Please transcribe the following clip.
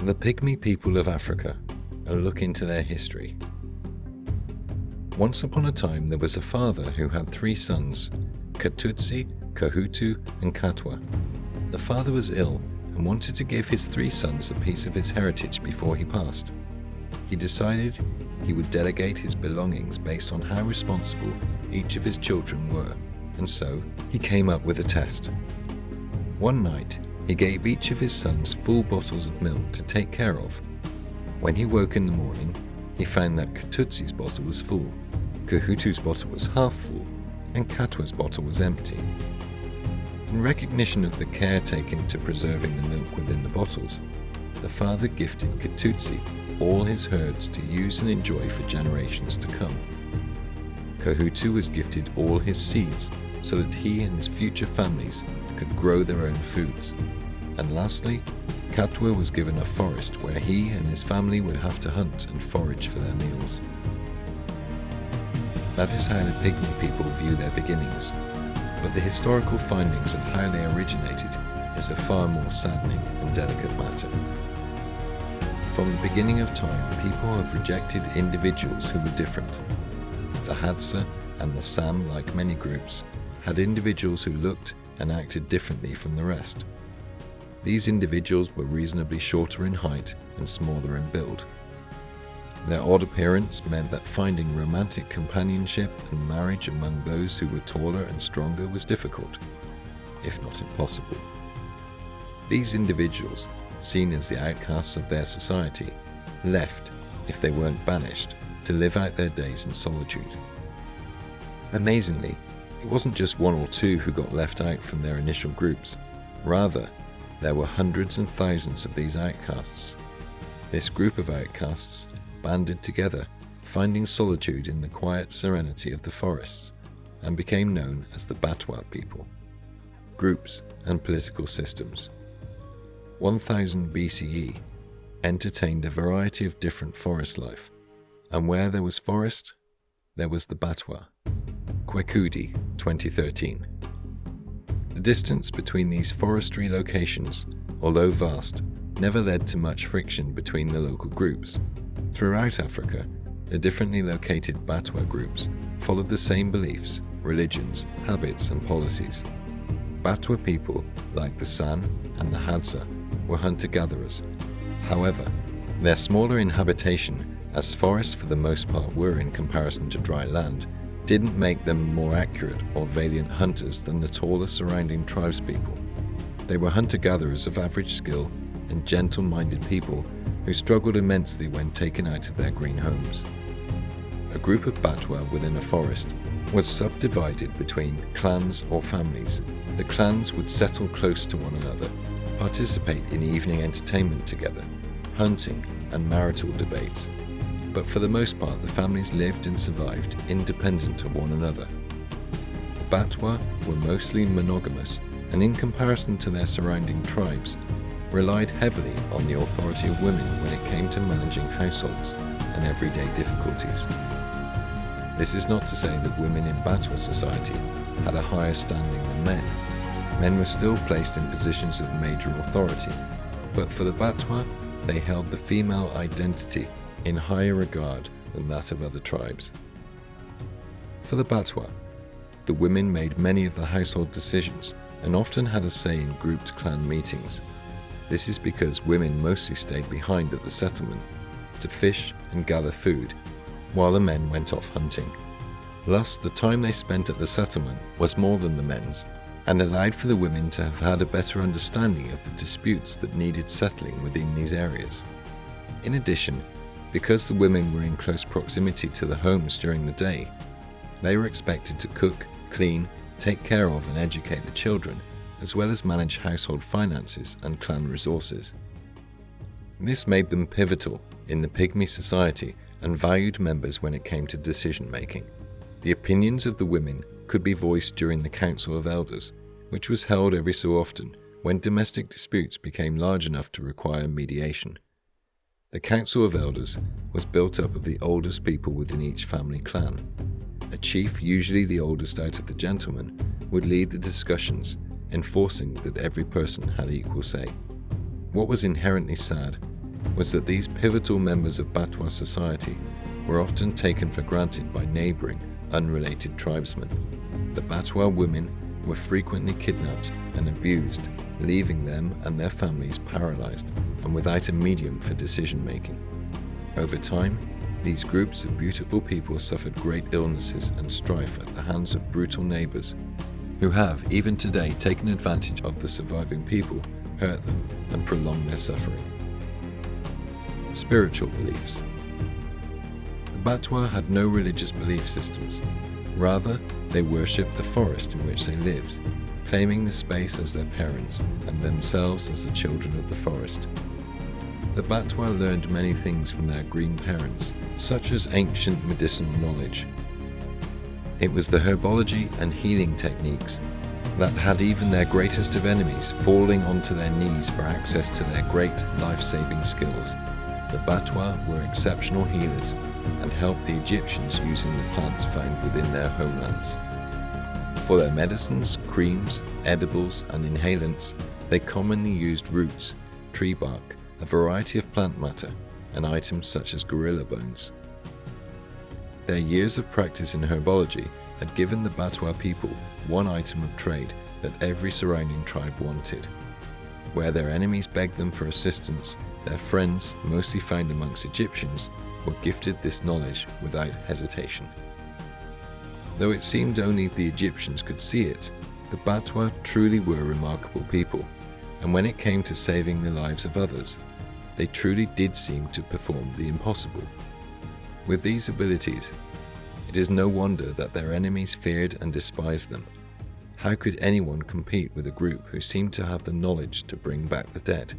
The Pygmy People of Africa, a look into their history. Once upon a time there was a father who had 3 sons, Katutsi, Kahutu and Katwa. The father was ill and wanted to give his 3 sons a piece of his heritage before he passed. He decided he would delegate his belongings based on how responsible each of his children were, and so he came up with a test. One night, he gave each of his sons full bottles of milk to take care of. When he woke in the morning, he found that Katutsi's bottle was full, Kahutu's bottle was half full, and Katwa's bottle was empty. In recognition of the care taken to preserving the milk within the bottles, the father gifted Katutsi all his herds to use and enjoy for generations to come. Kahutu was gifted all his seeds so that he and his future families could grow their own foods. And lastly, Katwa was given a forest where he and his family would have to hunt and forage for their meals. That is how the Pygmy people view their beginnings, but the historical findings of how they originated is a far more saddening and delicate matter. From the beginning of time, people have rejected individuals who were different. The Hadza and the San, like many groups, had individuals who looked and acted differently from the rest. These individuals were reasonably shorter in height and smaller in build. Their odd appearance meant that finding romantic companionship and marriage among those who were taller and stronger was difficult, if not impossible. These individuals, seen as the outcasts of their society, left, if they weren't banished, to live out their days in solitude. Amazingly, it wasn't just 1 or 2 who got left out from their initial groups. Rather, there were hundreds and thousands of these outcasts. This group of outcasts banded together, finding solitude in the quiet serenity of the forests, and became known as the Batwa people. Groups and political systems. 1000 BCE entertained a variety of different forest life, and where there was forest, there was the Batwa. Kwekudi, 2013. The distance between these forestry locations, although vast, never led to much friction between the local groups. Throughout Africa, the differently located Batwa groups followed the same beliefs, religions, habits and policies. Batwa people, like the San and the Hadza, were hunter-gatherers. However, their smaller inhabitation, as forests for the most part were in comparison to dry land, didn't make them more accurate or valiant hunters than the taller surrounding tribespeople. They were hunter-gatherers of average skill and gentle-minded people who struggled immensely when taken out of their green homes. A group of Batwa within a forest was subdivided between clans or families. The clans would settle close to one another, participate in evening entertainment together, hunting and marital debates. But for the most part, the families lived and survived independent of one another. The Batwa were mostly monogamous and, in comparison to their surrounding tribes, relied heavily on the authority of women when it came to managing households and everyday difficulties. This is not to say that women in Batwa society had a higher standing than men. Men were still placed in positions of major authority, but for the Batwa, they held the female identity in higher regard than that of other tribes. For the Batwa, the women made many of the household decisions and often had a say in grouped clan meetings. This is because women mostly stayed behind at the settlement to fish and gather food, while the men went off hunting. Thus, the time they spent at the settlement was more than the men's, and allowed for the women to have had a better understanding of the disputes that needed settling within these areas. In addition, because the women were in close proximity to the homes during the day, they were expected to cook, clean, take care of and educate the children, as well as manage household finances and clan resources. This made them pivotal in the Pygmy society and valued members when it came to decision making. The opinions of the women could be voiced during the Council of Elders, which was held every so often when domestic disputes became large enough to require mediation. The Council of Elders was built up of the oldest people within each family clan. A chief, usually the oldest out of the gentlemen, would lead the discussions, enforcing that every person had equal say. What was inherently sad was that these pivotal members of Batwa society were often taken for granted by neighboring, unrelated tribesmen. The Batwa women were frequently kidnapped and abused, leaving them and their families paralyzed and without a medium for decision-making. Over time, these groups of beautiful people suffered great illnesses and strife at the hands of brutal neighbors, who have, even today, taken advantage of the surviving people, hurt them, and prolonged their suffering. Spiritual beliefs. The Batwa had no religious belief systems. Rather, they worshipped the forest in which they lived, claiming the space as their parents and themselves as the children of the forest. The Batwa learned many things from their green parents, such as ancient medicinal knowledge. It was the herbology and healing techniques that had even their greatest of enemies falling onto their knees for access to their great life-saving skills. The Batwa were exceptional healers and helped the Egyptians using the plants found within their homelands. For their medicines, creams, edibles, and inhalants, they commonly used roots, tree bark, a variety of plant matter, and items such as gorilla bones. Their years of practice in herbology had given the Batwa people one item of trade that every surrounding tribe wanted. Where their enemies begged them for assistance, their friends, mostly found amongst Egyptians, were gifted this knowledge without hesitation. Though it seemed only the Egyptians could see it, the Batwa truly were remarkable people, and when it came to saving the lives of others, they truly did seem to perform the impossible. With these abilities, it is no wonder that their enemies feared and despised them. How could anyone compete with a group who seemed to have the knowledge to bring back the dead?